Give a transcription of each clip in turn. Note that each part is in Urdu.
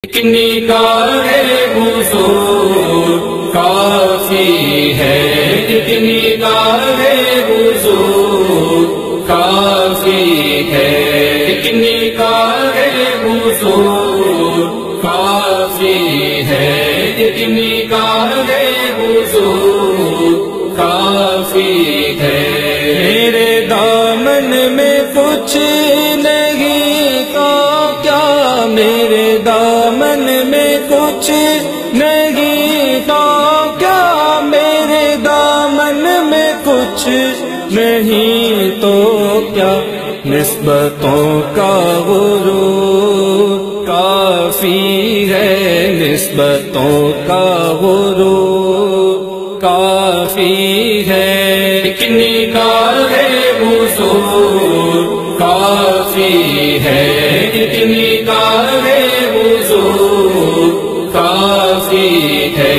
ایک نگاہ حضور کافی ہے، ایک نگاہ حضور کافی ہے، ایک نگاہ حضور کافی ہے، ایک نگاہ حضور کافی ہے۔ میرے دامن میں کچھ نہیں تو کیا، میرے دامن میں کچھ نہیں تو کیا، میرے دامن میں کچھ نہیں تو کیا، نسبتوں کا غرور کافی ہے، نسبتوں کا غرور کافی ہے۔ ایک نگاہ حضور کافی ہے، ایک نگاہ حضور کافی ہے،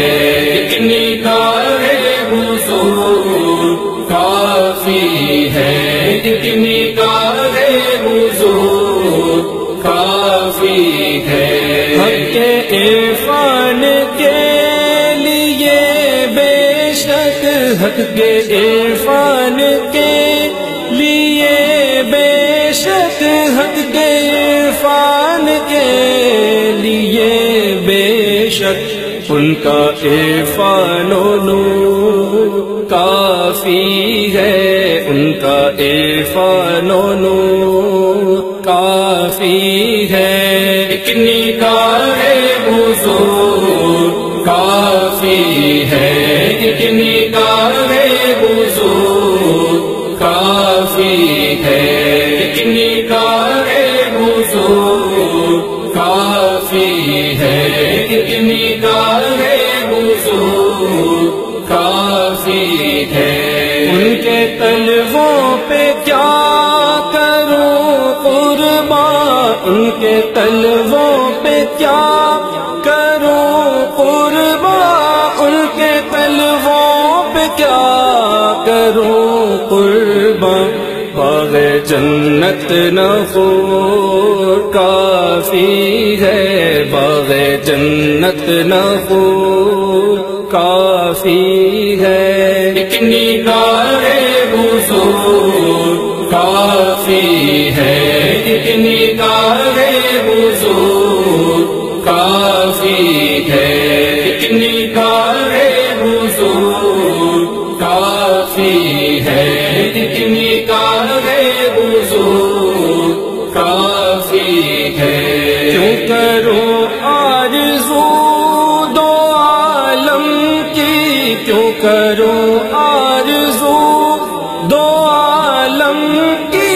ایک نگاہ حضور کافی ہے، ایک نگاہ حضور کافی ہے۔ حق عرفان کے لیے بے شک، حق کے عرفان کے لیے بے شک، حق کے عرفان کے لیے بے شک، ان کا عرفان و نور کافی ہے، ان کا عرفان و نور کافی ہے۔ ایک نگاہ حضور کافی ہے، ایک نگاہ حضور کافی ہے، ایک نگاہ حضور کافی ہے، ایک نگاہ حضور کافی ہے۔ ان کے تلووں پہ کیا کروں قربان، ان کے تلووں پہ کیا کروں قربان، ان کے تلووں پہ کیا کروں قربان، باغ جنت نہ خور کافی ہے، باغ جنت نہ خور کافی ہے۔ ایک نگاہ حضور کافی ہے، ایک نگاہ حضور کافی ہے، ایک نگاہ حضور کافی ہے، ایک نگاہ حضور کافی ہے۔ کیوں کروں آرزو دو عالم کی، کیوں کروں آرزو دو عالم کی،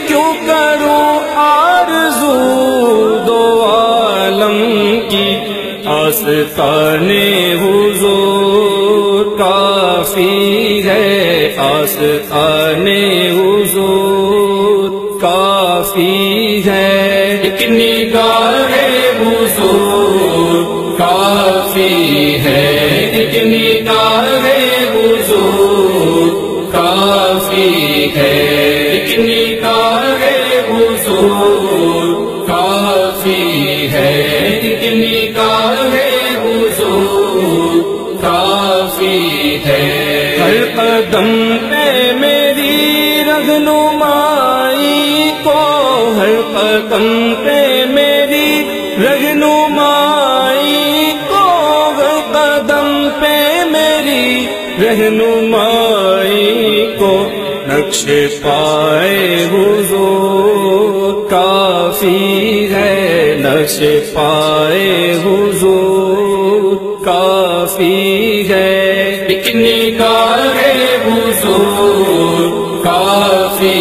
کیوں کروں آرزو دو عالم کی، آستان حضور کافی ہے، آستان حضور کافی ہے۔ ایک نگاہ حضور کافی ہے، ایک نگاہ حضور کافی ہے، ایک نگاہ حضور کافی ہے، ایک نگاہ حضور کافی ہے۔ ہر قدم پہ میری رہنمائی کو، ہر قدم پہ میری رہنمائی کو، ہر قدم پہ میری رہنمائی کو، نقش پائے حضور کافی ہے، نقش پائے حضور کافی ہے۔ ایک نگاہ حضور کافی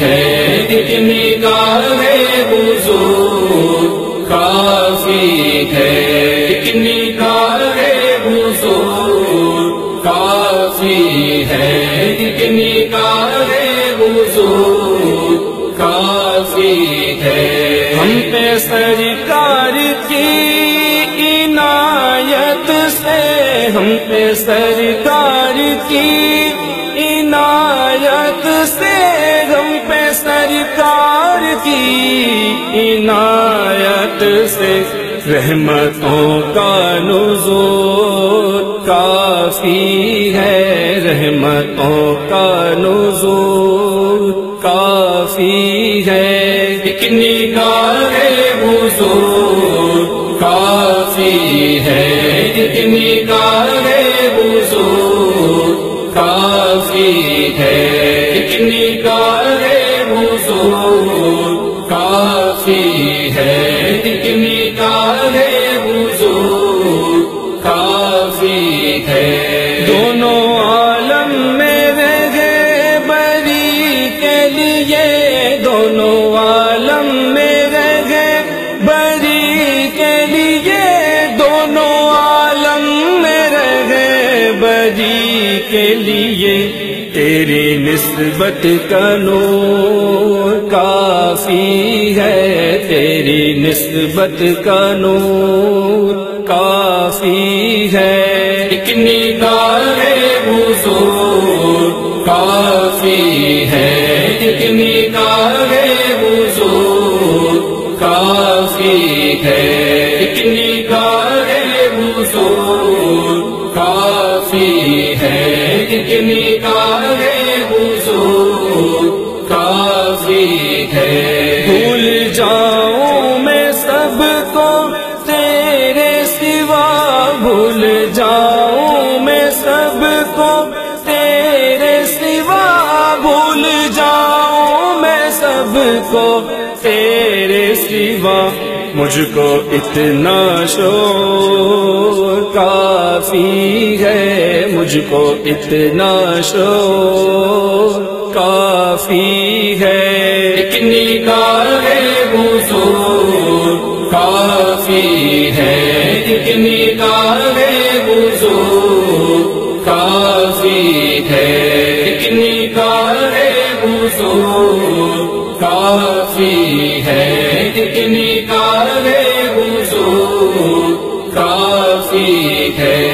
ہے، ایک نگاہ حضور کافی ہے، ایک نگاہ حضور کافی ہے، ایک نگاہ حضور کافی ہے۔ ہم پہ سرکار کی عنایت سے، ہم پہ سرکار کی عنایت سے، ہم پہ سرکار کی عنایت سے رحمتوں کا نزول کافی ہے، رحمتوں کا نزول کافی ہے، ایک نگاہ حضور کافی ہے، ایک نگاہ حضور کافی ہے، ایک نگاہ حضور کافی ہے، ایک نگاہ حضور کافی ہے، دونوں عالم میں رہے بری کے لیے، دونوں عالم میں رہے بری کے لیے، دونوں عالم میں رہے بری کے لیے، تیری نسبت کا نور کافی ہے، تیری نسبت کا نور کافی ہے، ایک نگاہ حضور کافی ہے، ایک نگاہ حضور کافی ہے، ایک نگاہ حضور کافی ہے، ایک نگاہ حضور کافی ہے، بھول جاؤں میں سب کو تیرے سوا، بھول جاؤں میں سب کو تیرے سوا، بھول جاؤں میں سب کو تیرے سوا، مجھ کو اتنا شعور کافی ہے، مجھ کو اتنا شعور کافی ہے، ایک نگاہ حضور کافی ہے، ایک نگاہ حضور کافی ہے، ایک نگاہ حضور کافی ہے، ایک نگاہ حضور کافی ہے۔